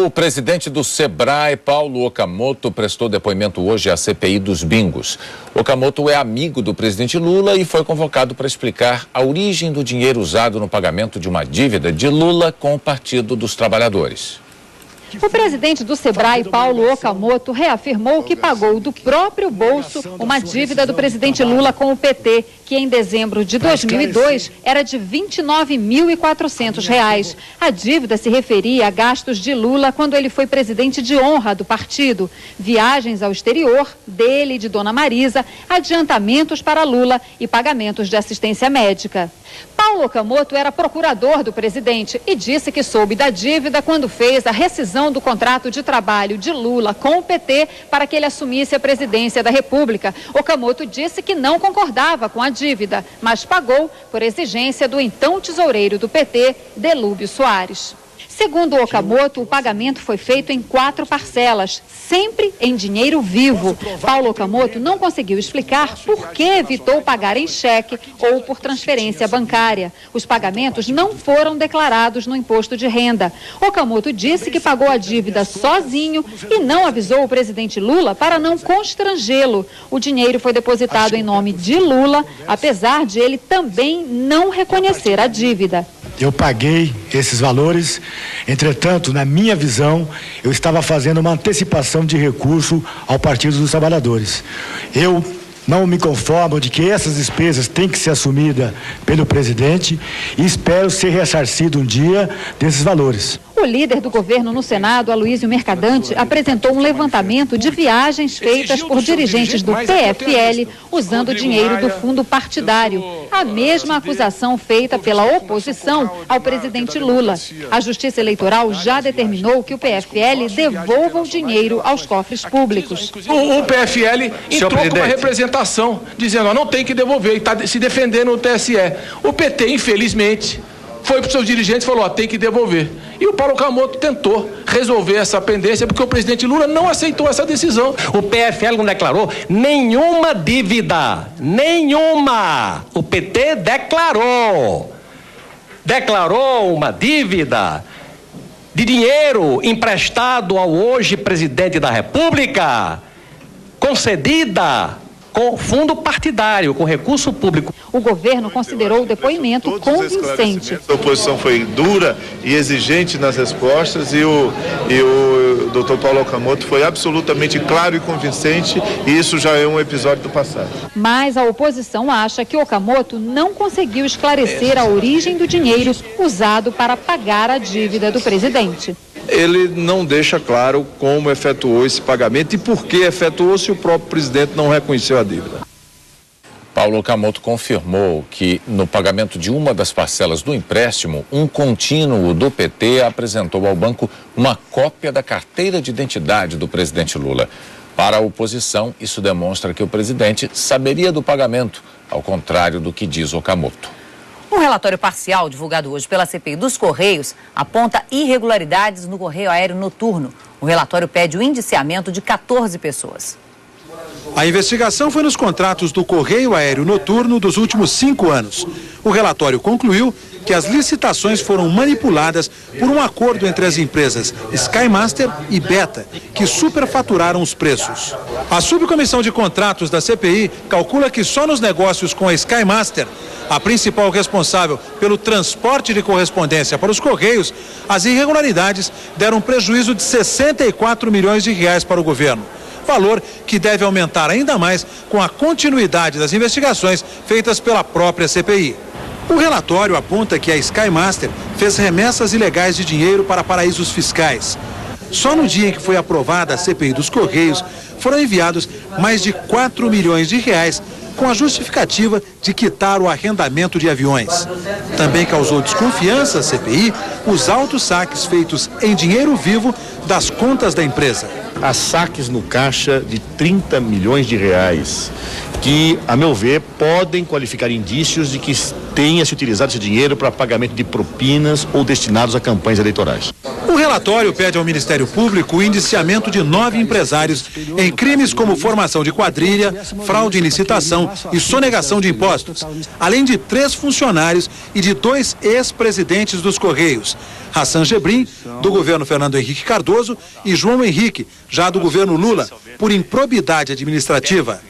O presidente do Sebrae, Paulo Okamoto, prestou depoimento hoje à CPI dos bingos. Okamoto é amigo do presidente Lula e foi convocado para explicar a origem do dinheiro usado no pagamento de uma dívida de Lula com o Partido dos Trabalhadores. O presidente do Sebrae, Paulo Okamoto, reafirmou que pagou do próprio bolso uma dívida do presidente Lula com o PT, que em dezembro de 2002 era de R$ 29.400. A dívida se referia a gastos de Lula quando ele foi presidente de honra do partido, viagens ao exterior dele e de Dona Marisa, adiantamentos para Lula e pagamentos de assistência médica. Paulo Okamoto era procurador do presidente e disse que soube da dívida quando fez a rescisão do contrato de trabalho de Lula com o PT para que ele assumisse a presidência da República. Okamoto disse que não concordava com a dívida, mas pagou por exigência do então tesoureiro do PT, Delúbio Soares. Segundo Okamoto, o pagamento foi feito em 4 parcelas, sempre em dinheiro vivo. Paulo Okamoto não conseguiu explicar por que evitou pagar em cheque ou por transferência bancária. Os pagamentos não foram declarados no imposto de renda. Okamoto disse que pagou a dívida sozinho e não avisou o presidente Lula para não constrangê-lo. O dinheiro foi depositado em nome de Lula, apesar de ele também não reconhecer a dívida. Eu paguei esses valores, entretanto, na minha visão, eu estava fazendo uma antecipação de recurso ao Partido dos Trabalhadores. Eu não me conformo de que essas despesas têm que ser assumidas pelo presidente e espero ser ressarcido um dia desses valores. O líder do governo no Senado, Aloysio Mercadante, apresentou um levantamento de viagens feitas por dirigentes do PFL usando dinheiro do fundo partidário. A mesma acusação feita pela oposição ao presidente Lula. A Justiça Eleitoral já determinou que o PFL devolva o dinheiro aos cofres públicos. O PFL entrou com uma representação dizendo que não tem que devolver e está se defendendo no TSE. O PT, infelizmente, foi para os seus dirigentes e falou, tem que devolver. E o Paulo Okamoto tentou resolver essa pendência porque o presidente Lula não aceitou essa decisão. O PFL não declarou nenhuma dívida, nenhuma. O PT declarou uma dívida de dinheiro emprestado ao hoje presidente da República, concedida com fundo partidário, com recurso público. O governo considerou o depoimento convincente. A oposição foi dura e exigente nas respostas e o doutor Paulo Okamoto foi absolutamente claro e convincente, e isso já é um episódio do passado. Mas a oposição acha que Okamoto não conseguiu esclarecer a origem do dinheiro usado para pagar a dívida do presidente. Ele não deixa claro como efetuou esse pagamento e por que efetuou se o próprio presidente não reconheceu a dívida. Paulo Okamoto confirmou que no pagamento de uma das parcelas do empréstimo, um contínuo do PT apresentou ao banco uma cópia da carteira de identidade do presidente Lula. Para a oposição, isso demonstra que o presidente saberia do pagamento, ao contrário do que diz Okamoto. Um relatório parcial divulgado hoje pela CPI dos Correios aponta irregularidades no correio aéreo noturno. O relatório pede o indiciamento de 14 pessoas. A investigação foi nos contratos do correio aéreo noturno dos últimos 5 anos. O relatório concluiu que as licitações foram manipuladas por um acordo entre as empresas SkyMaster e Beta, que superfaturaram os preços. A subcomissão de contratos da CPI calcula que só nos negócios com a SkyMaster, a principal responsável pelo transporte de correspondência para os Correios, as irregularidades deram prejuízo de 64 milhões de reais para o governo. Valor que deve aumentar ainda mais com a continuidade das investigações feitas pela própria CPI. O relatório aponta que a SkyMaster fez remessas ilegais de dinheiro para paraísos fiscais. Só no dia em que foi aprovada a CPI dos Correios, foram enviados mais de 4 milhões de reais com a justificativa de quitar o arrendamento de aviões. Também causou desconfiança à CPI os altos saques feitos em dinheiro vivo das contas da empresa. Há saques no caixa de 30 milhões de reais, que, a meu ver, podem qualificar indícios de que tenha se utilizado esse dinheiro para pagamento de propinas ou destinados a campanhas eleitorais. O relatório pede ao Ministério Público o indiciamento de 9 empresários em crimes como formação de quadrilha, fraude em licitação e sonegação de impostos, além de 3 funcionários e de 2 ex-presidentes dos Correios, Hassan Gebrim, do governo Fernando Henrique Cardoso, e João Henrique, já do governo Lula, por improbidade administrativa.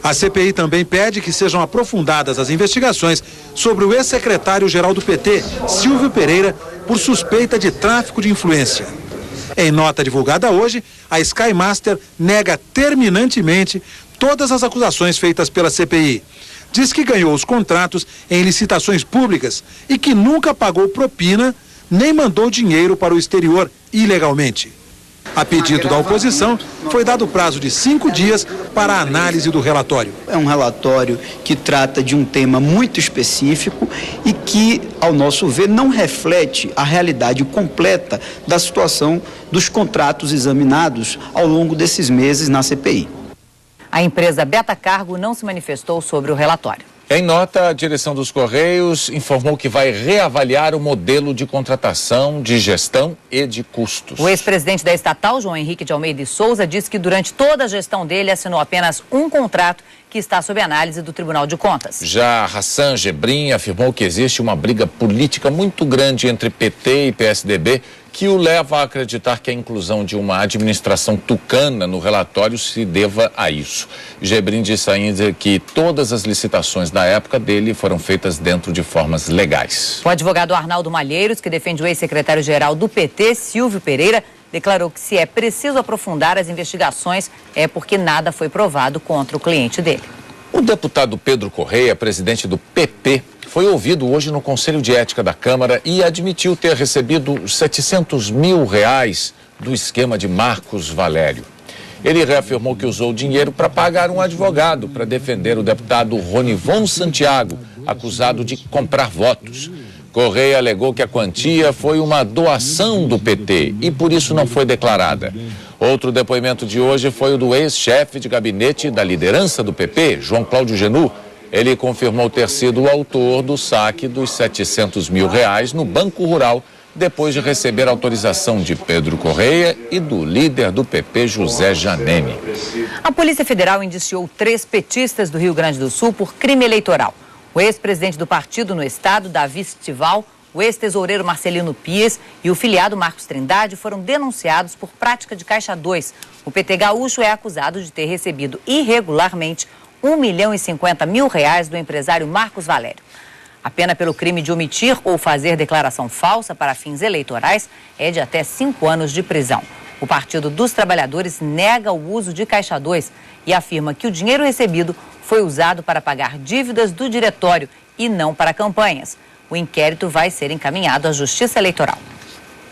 A CPI também pede que sejam aprofundadas as investigações sobre o ex-secretário-geral do PT, Silvio Pereira, por suspeita de tráfico de influência. Em nota divulgada hoje, a Sky Master nega terminantemente todas as acusações feitas pela CPI. Diz que ganhou os contratos em licitações públicas e que nunca pagou propina nem mandou dinheiro para o exterior ilegalmente. A pedido da oposição, foi dado prazo de 5 dias para a análise do relatório. É um relatório que trata de um tema muito específico e que, ao nosso ver, não reflete a realidade completa da situação dos contratos examinados ao longo desses meses na CPI. A empresa Beta Cargo não se manifestou sobre o relatório. Em nota, a direção dos Correios informou que vai reavaliar o modelo de contratação, de gestão e de custos. O ex-presidente da estatal, João Henrique de Almeida e Souza, disse que durante toda a gestão dele assinou apenas um contrato que está sob análise do Tribunal de Contas. Já Hassan Gebrim afirmou que existe uma briga política muito grande entre PT e PSDB que o leva a acreditar que a inclusão de uma administração tucana no relatório se deva a isso. Gebrim disse ainda que todas as licitações da época dele foram feitas dentro de formas legais. O advogado Arnaldo Malheiros, que defende o ex-secretário-geral do PT, Silvio Pereira, declarou que se é preciso aprofundar as investigações é porque nada foi provado contra o cliente dele. O deputado Pedro Correia, presidente do PP, foi ouvido hoje no Conselho de Ética da Câmara e admitiu ter recebido R$700 mil do esquema de Marcos Valério. Ele reafirmou que usou dinheiro para pagar um advogado para defender o deputado Ronivon Santiago, acusado de comprar votos. Correia alegou que a quantia foi uma doação do PT e por isso não foi declarada. Outro depoimento de hoje foi o do ex-chefe de gabinete da liderança do PP, João Cláudio Genú. Ele confirmou ter sido o autor do saque dos R$700 mil no Banco Rural, depois de receber autorização de Pedro Correia e do líder do PP, José Janeme. A Polícia Federal indiciou 3 petistas do Rio Grande do Sul por crime eleitoral. O ex-presidente do partido no estado, Davi Stival, o ex-tesoureiro Marcelino Pies e o filiado Marcos Trindade foram denunciados por prática de Caixa 2. O PT gaúcho é acusado de ter recebido irregularmente R$1.050.000 do empresário Marcos Valério. A pena pelo crime de omitir ou fazer declaração falsa para fins eleitorais é de até 5 anos de prisão. O Partido dos Trabalhadores nega o uso de Caixa 2 e afirma que o dinheiro recebido foi usado para pagar dívidas do diretório e não para campanhas. O inquérito vai ser encaminhado à Justiça Eleitoral.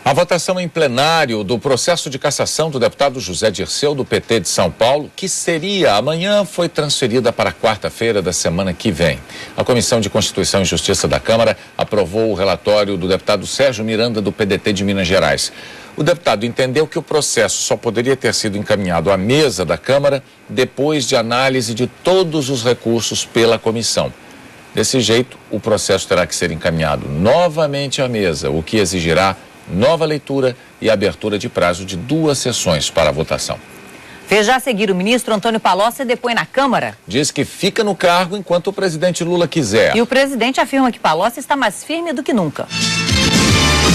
A votação em plenário do processo de cassação do deputado José Dirceu, do PT de São Paulo, que seria amanhã, foi transferida para quarta-feira da semana que vem. A Comissão de Constituição e Justiça da Câmara aprovou o relatório do deputado Sérgio Miranda, do PDT de Minas Gerais. O deputado entendeu que o processo só poderia ter sido encaminhado à mesa da Câmara depois de análise de todos os recursos pela comissão. Desse jeito, o processo terá que ser encaminhado novamente à mesa, o que exigirá nova leitura e abertura de prazo de 2 sessões para a votação. Veja a seguir, o ministro Antônio Palocci depõe na Câmara. Diz que fica no cargo enquanto o presidente Lula quiser. E o presidente afirma que Palocci está mais firme do que nunca.